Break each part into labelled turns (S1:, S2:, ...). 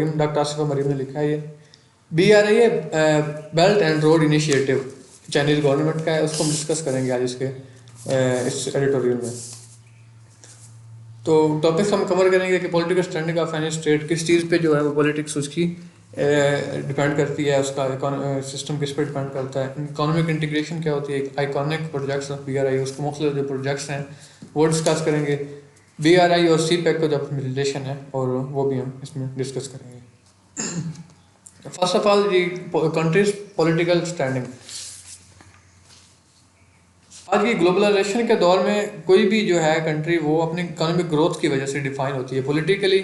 S1: Maryam, doctor Asifa Maryam ने लिखा है। ये BRI है, belt and road initiative, Chinese government का है। उसको हम डिस्कस करेंगे आज इसके इस एडिटोरियल में। तो टॉपिक्स हम कवर करेंगे कि political standing of any state, किस चीज़ पे जो है वो पॉलिटिक्स उसकी डिपेंड करती है, उसका सिस्टम किस पे डिपेंड करता है। इकोनॉमिक इंटीग्रेशन क्या होती है, आइकॉनिक प्रोजेक्ट्स ऑफ BRI, उसके मुख्तलिफ जो प्रोजेक्ट्स हैं वो डिस्कस करेंगे। BRI और CPEC का जो रिलेशन है और वो भी हम इसमें डिस्कस करेंगे। First of all G, countries political standing. आज की ग्लोबलाइजेशन के दौर में कोई भी जो है कंट्री वो अपनी इकोनॉमिक ग्रोथ की वजह से डिफाइन होती है। पॉलिटिकली,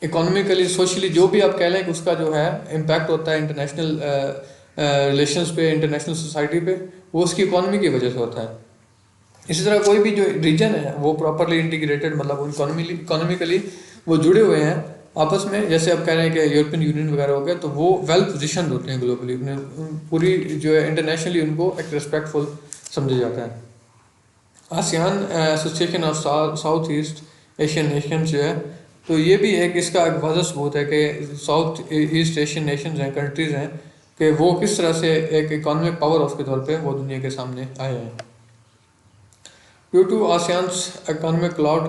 S1: इकोनॉमिकली, सोशली, जो भी आप कह लें कि उसका जो है इम्पैक्ट होता है इंटरनेशनल रिलेशंस पे, इंटरनेशनल सोसाइटी पे, वो उसकी इकोनॉमी की वजह से होता है। इसी तरह कोई भी जो रीजन है वो प्रॉपरली इंटीग्रेटेड, मतलब इकोनॉमिकली वो जुड़े हुए हैं आपस में। जैसे आप कह रहे हैं कि यूरोपियन यूनियन वगैरह हो गया, तो वो वेल पोजिशन होते हैं ग्लोबली, पूरी जो है इंटरनेशनली उनको एक रिस्पेक्टफुल समझा जाता है। ASEAN association of south east Asian Nations जो है, तो ये भी एक इसका एक वाज़ह सबूत है कि साउथ ईस्ट एशियन नेशंस हैं, कंट्रीज़ हैं, कि वो किस तरह से एक इकोनॉमिक पावर हाउस के तौर पे वो दुनिया के सामने आए हैं। Due to ASEAN's economic clout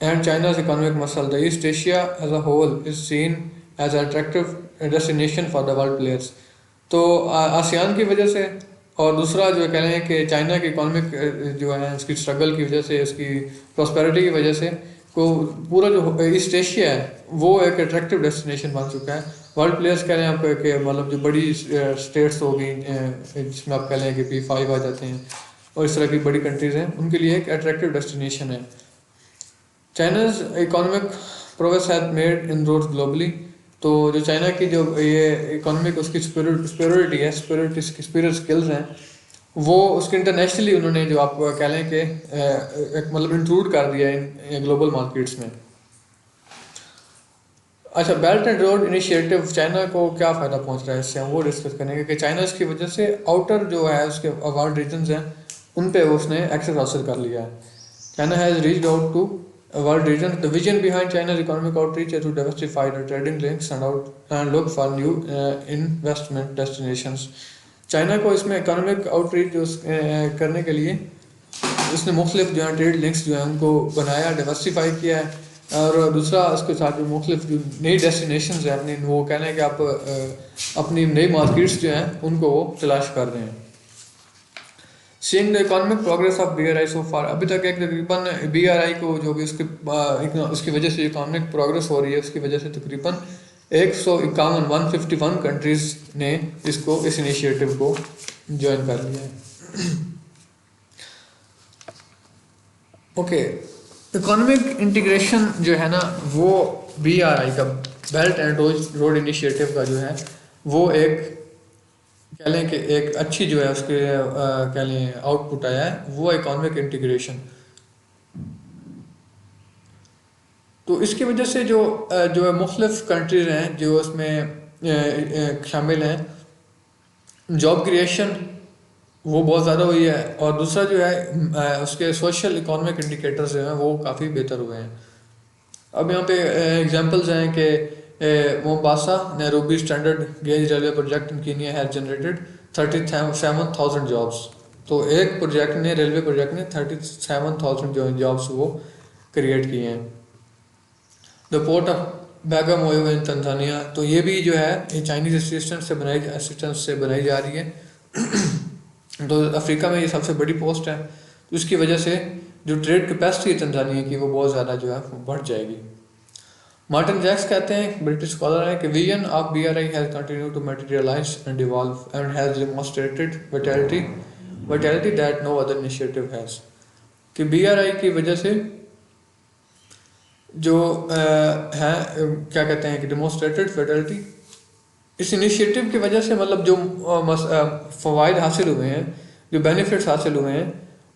S1: and China's economic muscle, the East Asia as a whole is seen as an attractive destination for the world players. तो आसियान की वजह से, और दूसरा जो कह रहे हैं कि चाइना की इकोनॉमिक जो है इसकी स्ट्रगल की वजह से, इसकी प्रॉस्पेरिटी की वजह से, को पूरा जो ईस्ट एशिया है वो एक अट्रैक्टिव डेस्टिनेशन बन चुका है। वर्ल्ड प्लेयर्स कह रहे हैं आपको कि मतलब जो बड़ी स्टेट्स हो गई जिसमें आप कह लें कि P5 आ जाते हैं और इस तरह की बड़ी कंट्रीज़ हैं, उनके लिए एक अट्रैक्टिव डेस्टिनेशन है। China's economic progress has made inroads globally. तो जो चाइना की जो ये इकोनॉमिक उसकी स्पिरिटी है, स्पिरिट स्किल्स हैं, वो उसके इंटरनेशनली उन्होंने जो आप कह लें कि एक मतलब इंक्लूड कर दिया इन ग्लोबल मार्केट्स में। अच्छा, belt and road initiative China को क्या फ़ायदा पहुंच रहा है इससे, हम वो डिस्कस करेंगे कि चाइना इसकी वजह से आउटर जो है उसके वर्ल्ड रीजन्स हैं उन पे उसने एक्सेस हासिल कर लिया है। China has reached out to world region. The vision behind China's economic outreach is to diversify the trading links and look for new investment destinations. China को इसमें इकोनॉमिक आउटरीच जो करने के लिए उसने मुख्तलिफ जो है ट्रेड लिंक्स जो है उनको बनाया, डिवर्सिफाई किया है, और दूसरा उसके साथ जो मुख्तलिफ जो नई डेस्टिनेशन है अपनी, वो कहना है कि आप अपनी नई मार्केट्स जो हैं उनको वो तलाश कर रहे हैं। Seeing the economic progress of BRI सो फार, अभी तक एक तकरीबन BRI को जो भी उसकी वजह से इकोनॉमिक प्रोग्रेस हो रही है, उसकी वजह से तकरीबन 151 कंट्रीज़ ने इसको, इस इनिशिएटिव को ज्वाइन कर लिया है। ओके, इकोनॉमिक इंटीग्रेशन जो है ना, वो BRI का, बेल्ट एंड रोड इनिशिएटिव का जो है वो एक कह लें कि एक अच्छी जो है उसके कह लें आउटपुट आया है, वो इकोनॉमिक इंटीग्रेशन। तो इसकी वजह से जो है मुख्तलिफ कंट्रीज़ हैं जो उसमें शामिल हैं, जॉब क्रिएशन वो बहुत ज़्यादा हुई है, और दूसरा जो है उसके सोशल इकोनॉमिक इंडिकेटर्स जो हैं वो काफ़ी बेहतर हुए हैं। अब यहाँ पे एग्जांपल्स हैं कि Mombasa Nairobi standard gauge railway project in Kenya has generated 37,000 jobs. तो एक प्रोजेक्ट ने, रेलवे प्रोजेक्ट ने 37,000 जो जॉब्स वो क्रिएट किए हैं। The port of Bagamoyo in Tanzania, तो ये भी जो है ये चाइनीज़ असिस्टेंस से बनाई जा रही है। तो अफ्रीका में ये सबसे बड़ी पोस्ट है, तो इसकी वजह से जो ट्रेड कैपेसिटी है तंजानिया की वो बहुत ज़्यादा जो है बढ़ जाएगी। मार्टिन जैक्स कहते हैं, ब्रिटिश स्कॉलर हैं, कि vision of BRI has continued to materialise and evolve and has demonstrated vitality that no other initiative has. कि BRI की वजह से जो है क्या कहते हैं कि डेमोन्स्ट्रेटेड विटैलिटी, इस इनिशिएटिव की वजह से मतलब जो फ़वाइद हासिल हुए हैं, जो बेनिफिट्स हासिल हुए हैं,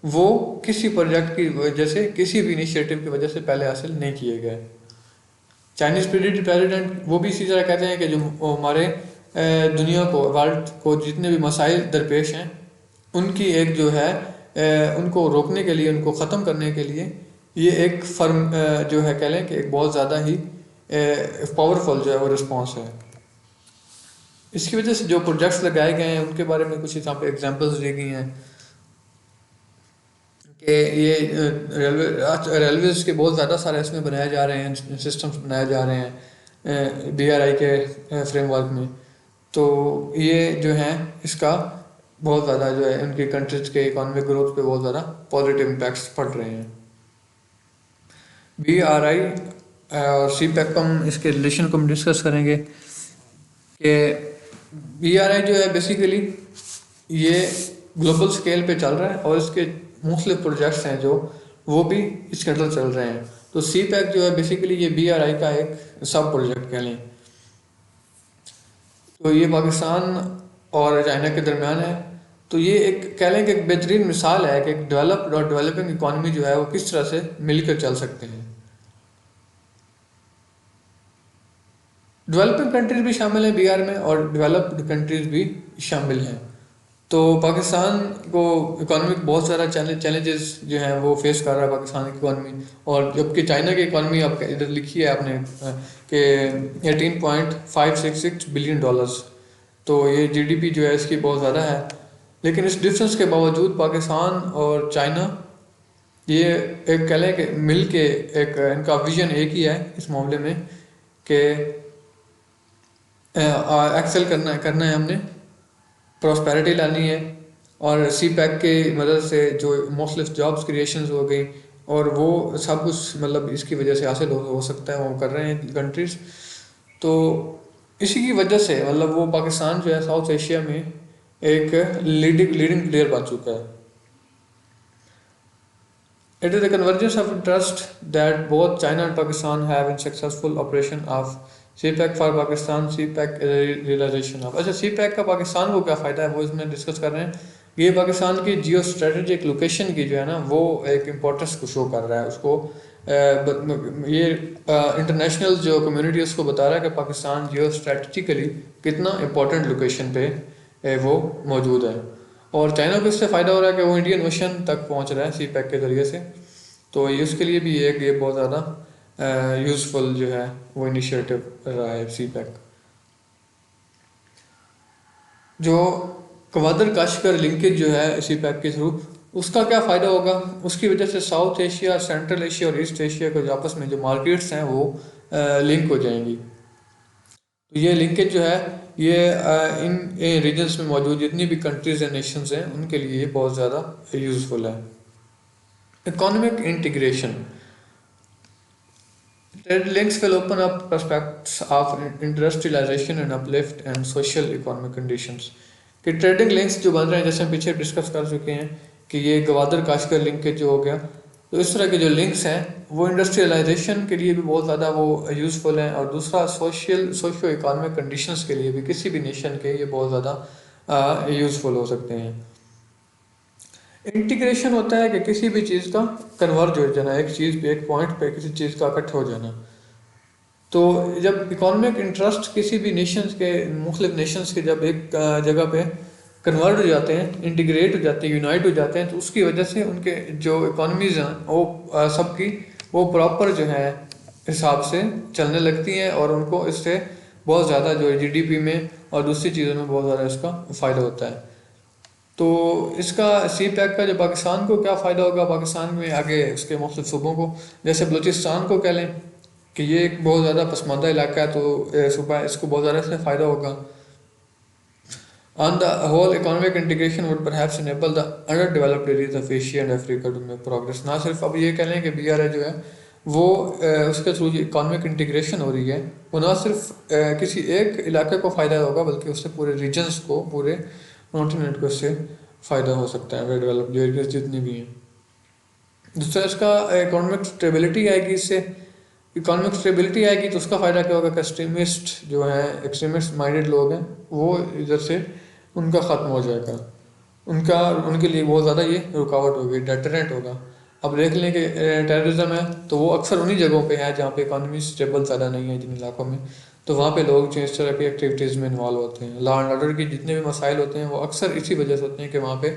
S1: वो किसी प्रोजेक्ट की वजह से, किसी भी इनिशिएटिव की वजह से पहले हासिल नहीं किए गए। चाइनीज़ प्रेसिडेंट वो भी इसी तरह कहते हैं कि जो हमारे दुनिया को, वर्ल्ड को जितने भी मसाइल दरपेश हैं उनकी एक जो है उनको रोकने के लिए, उनको ख़त्म करने के लिए ये एक फर्म जो है कह लें कि एक बहुत ज़्यादा ही पावरफुल जो है वो रिस्पॉन्स है। इसकी वजह से जो प्रोजेक्ट्स लगाए गए हैं उनके बारे में कुछ यहाँ पे एग्जांपल्स दी गई हैं कि ये रेलवेज़ के बहुत ज़्यादा सारे इसमें बनाए जा रहे हैं, सिस्टम्स बनाए जा रहे हैं BRI के फ्रेमवर्क में। तो ये जो है इसका बहुत ज़्यादा जो है उनकी कंट्रीज़ के इकोनॉमिक ग्रोथ पे बहुत ज़्यादा पॉजिटिव इम्पैक्ट्स पड़ रहे हैं। BRI और CPEC को हम इसके रिलेशन को हम डिस्कस करेंगे कि BRI जो है बेसिकली ये ग्लोबल स्केल पे चल रहा है और इसके मुख्तलिफ प्रोजेक्ट्स हैं जो वो भी इसके अंदर चल रहे हैं। तो CPEC जो है बेसिकली ये BRI का एक सब प्रोजेक्ट कह लें। तो ये पाकिस्तान और चाइना के दरमियान है। तो ये एक कह लें कि एक बेहतरीन मिसाल है कि एक डेवलप्ड और डेवलपिंग इकॉनमी जो है वो किस तरह से मिलकर चल सकते हैं। डेवलपिंग कंट्रीज भी शामिल हैं BR में और डेवलप्ड कंट्रीज भी शामिल हैं। तो पाकिस्तान को इकोनॉमिक बहुत सारा चैलेंजेस जो हैं वो फेस कर रहा है पाकिस्तान की इकॉनमी, और जबकि चाइना की इकॉनमी आप इधर लिखी है आपने कि 18.566 बिलियन डॉलर्स। तो ये GDP जो है इसकी बहुत ज़्यादा है, लेकिन इस डिफरेंस के बावजूद पाकिस्तान और चाइना ये एक कह लें कि मिल के एक इनका विजन एक ही है इस मामले में कि एक्सेल करना है, हमने प्रॉस्पेरिटी लानी है। और CPEC के मदद से जो मुख्तलिफ जॉब्स क्रिएशंस हो गई और वो सब कुछ मतलब इसकी वजह से हासिल हो सकता है, वो कर रहे हैं कंट्रीज़। तो इसी की वजह से मतलब वो पाकिस्तान जो है साउथ एशिया में एक लीडिंग प्लेयर बन चुका है। It is a convergence of interest that both China and Pakistan have in successful operation of CPEC for Pakistan, CPEC realization of। अच्छा, CPEC का पाकिस्तान को क्या फ़ायदा है वो इसमें डिस्कस कर रहे हैं। ये पाकिस्तान की जियो स्ट्रेटेजिक लोकेशन की जो है ना वो एक इम्पोर्टेंस को शो कर रहा है उसको। ये इंटरनेशनल जो कम्युनिटी उसको बता रहा है कि पाकिस्तान जियो स्ट्रेटजिकली कितना इम्पोर्टेंट लोकेशन पे वो मौजूद है। और चाइना को इससे फ़ायदा हो रहा है कि वो इंडियन ओशन तक पहुंच रहा है CPEC के ज़रिए से। तो ये उसके लिए भी एक ये बहुत ज़्यादा यूज़फुल जो है वो इनिशिएटिव रहा है CPEC। जो गवादर काश्मीर लिंकेज जो है CPEC के थ्रू, उसका क्या फ़ायदा होगा, उसकी वजह से साउथ एशिया, सेंट्रल एशिया और ईस्ट एशिया के आपस में जो मार्केट्स हैं वो लिंक हो जाएंगी। तो ये लिंकेज जो है ये इन रीजन्स में मौजूद जितनी भी कंट्रीज एंड नेशंस हैं उनके लिए बहुत ज़्यादा यूज़फुल है। Economic integration, trade links will open up prospects of industrialization and uplift and social economic conditions। कि ट्रेडिंग लिंक्स जो बन रहे हैं जैसे हम पीछे डिस्कस कर चुके हैं कि ये गवादर काश्मीर लिंकेज जो हो गया, तो इस तरह के जो लिंक्स हैं वो इंडस्ट्रियलाइजेशन के लिए भी बहुत ज़्यादा वो यूज़फुल हैं। और दूसरा सोशियो इकोनॉमिक कंडीशंस के लिए भी किसी भी नेशन के ये बहुत ज़्यादा यूज़फुल हो सकते हैं। इंटीग्रेशन होता है कि किसी भी चीज़ का कन्वर्ज हो जाना, एक चीज़ पे एक पॉइंट पे किसी चीज़ का इकट्ठा हो जाना। तो जब इकोनॉमिक इंटरेस्ट किसी भी नेशंस के मुख्तलिफ नेशंस के जब एक जगह पे कन्वर्ट हो जाते हैं, इंटीग्रेट हो जाते हैं, यूनाइट हो जाते हैं, तो उसकी वजह से उनके जो इकोनॉमीज़ हैं वो सबकी वो प्रॉपर जो है हिसाब से चलने लगती हैं और उनको इससे बहुत ज़्यादा जो है GDP में और दूसरी चीज़ों में बहुत ज़्यादा इसका फ़ायदा होता है। तो इसका CPEC का जो पाकिस्तान को क्या फ़ायदा होगा, पाकिस्तान में आगे उसके मुख्तलिफ सूबों को, जैसे बलूचिस्तान को कह लें कि ये एक बहुत ज़्यादा पसमानदा इलाका है, तो सूबा इसको बहुत ज़्यादा इससे फ़ायदा होगा। On the whole, economic integration would perhaps enable the underdeveloped areas of Asia and Africa to make progress। ना सिर्फ अब ये कह लें कि BRI जो है वो उसके थ्रू जो इकोनॉमिक इंटीग्रेशन हो रही है वो ना सिर्फ किसी एक इलाके को फ़ायदा होगा बल्कि उससे पूरे रीजन्स को, पूरे कॉन्टिनेंट को इससे फ़ायदा हो सकता है, डेवलप जो एरियाज जितनी भी हैं। दूसरा इसका इकोनॉमिक स्टेबिलिटी आएगी, इससे इकोनॉमिक स्टेबिलिटी आएगी तो उसका फ़ायदा क्या होगा कि एक्सट्रीमिस्ट जो है, एक्सट्रीमिस्ट माइंडेड लोग हैं वो इधर से उनका ख़त्म हो जाएगा, उनके लिए बहुत ज़्यादा ये रुकावट होगी, डेटरेंट होगा। अब देख लें कि टेररिज्म है तो वो अक्सर उन्हीं जगहों पे है जहाँ पे इकोनॉमी स्टेबल ज़्यादा नहीं है जिन इलाकों में, तो वहाँ पे लोग जो इस तरह की एक्टिविटीज़ में इन्वॉल्व होते हैं। लॉ एंड ऑर्डर के जितने भी मसाइल होते हैं वो अक्सर इसी वजह से होते हैं कि वहाँ पे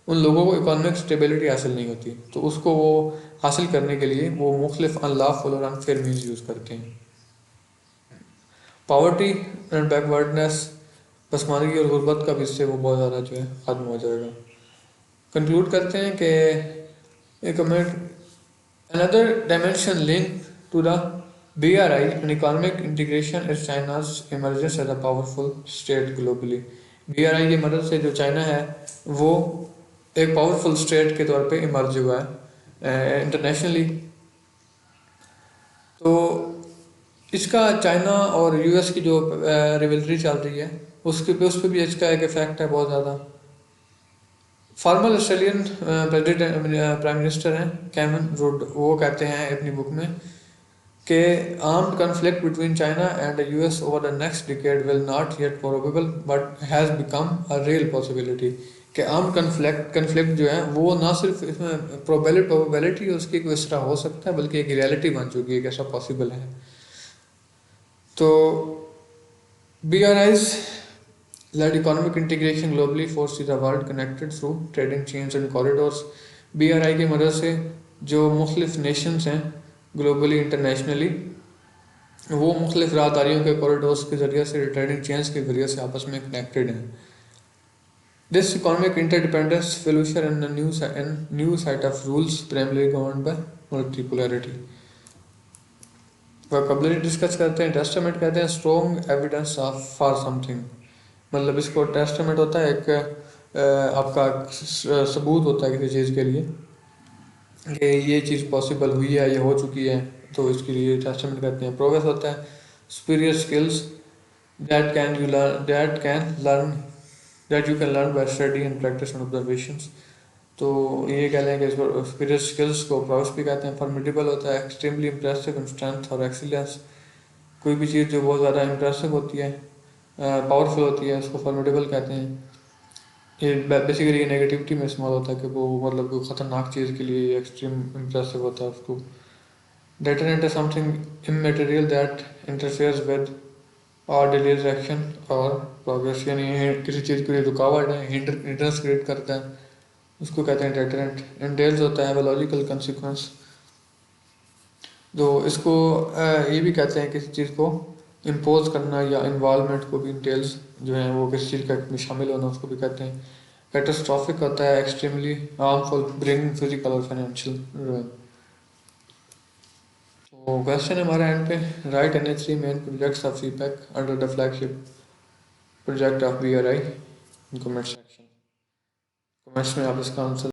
S1: उन लोगों को इकोनॉमिक स्टेबिलिटी हासिल नहीं होती, तो उसको वो हासिल करने के लिए वो मुख्तलिफ अनलॉफुल और अनफेयर मीन्स यूज़ करते हैं। पावर्टी एंड बैकवर्डनेस, पसमानगी और गुर्बत का भी इससे वो बहुत ज़्यादा जो है ख़त्म हो जाएगा। कंक्लूड करते हैं कि एक another dimension linked to the BRI and economic integration is China's emergence as a powerful state globally। BRI की मदद से जो चाइना है वो एक पावरफुल स्टेट के तौर पे इमर्ज हुआ है इंटरनेशनली। तो इसका चाइना और यूएस की जो रिवलरी चल रही है उस पर भी इसका एक इफेक्ट है बहुत ज़्यादा। Farmer Australian president prime minister हैं कैमरन रुड, वो कहते हैं अपनी बुक में कि armed conflict between China and US over the next decade will not yet probable but has become a real possibility. कि आर्म्ड कन्फ्लिक्ट जो है वो ना सिर्फ इसमें प्रोबेबिलिटी उसकी कोई इस तरह हो सकता है बल्कि एक रियलिटी बन चुकी है कि ऐसा पॉसिबल है। तो BRI's led economic integration globally foresees the world connected through trading chains and corridors। BRI की मदद से जो मुख्तलिफ नेशंस हैं ग्लोबली इंटरनेशनली वो मुख्तलिफ राहदारियों के कॉरिडोर्स के ज़रिए से ट्रेडिंग चेन्स के ज़रिए से आपस में कनेक्टेड हैं। This economic interdependence future and new set of rules primary governed bye multipolarity. Vocabulary discuss करते हैं। टेस्टामेंट कहते हैं strong evidence of for something, मतलब इसको टेस्टामेंट होता है एक आपका सबूत होता है किसी चीज़ के लिए कि ये चीज़ पॉसिबल हुई है, ये हो चुकी है, तो इसके लिए टेस्टामेंट कहते हैं। प्रोग्रेस होता है superior skills that you can learn by study and practice and observations. तो ये कह लें कि इसको सुपीरियर स्किल्स को प्रोग्रेस भी कहते हैं। फॉर्मिडेबल होता है एक्सट्रीमली इंप्रेसिव इन स्ट्रेंथ और एक्सीलेंस, कोई भी चीज़ जो बहुत ज़्यादा इंप्रेसिव होती है, पावरफुल होती है, उसको फॉर्मिडेबल कहते हैं। ये बेसिकली ये नेगेटिविटी में इस्तेमाल होता है कि वो मतलब कोई ख़तरनाक चीज़ के लिए एक्सट्रीम इंप्रेसिव होता है उसको। डेटरेंट है something immaterial that interferes with और डिलेज एक्शन और प्रोग्रेस, यानी किसी चीज़ के लिए रुकावट है, हिंड्रेंस क्रिएट करता है, उसको कहते हैं डेटरेंट। इंटेल्स होता है लॉजिकल कंसिक्वेंस, जो इसको ये भी कहते हैं किसी चीज़ को इम्पोज करना या इन्वॉल्वमेंट को भी इंटेल्स जो है वो किसी चीज़ का शामिल होना उसको भी कहते हैं। कैटास्ट्रॉफिक होता है एक्सट्रीमली हार्मफुल ब्रिंग फिजिकल और फाइनेंशियल रुइन। तो क्वेश्चन है हमारा एंड पे, right any 3 main projects of feedback under the flagship project of BRI in comment section. Comments में आप इसका आंसर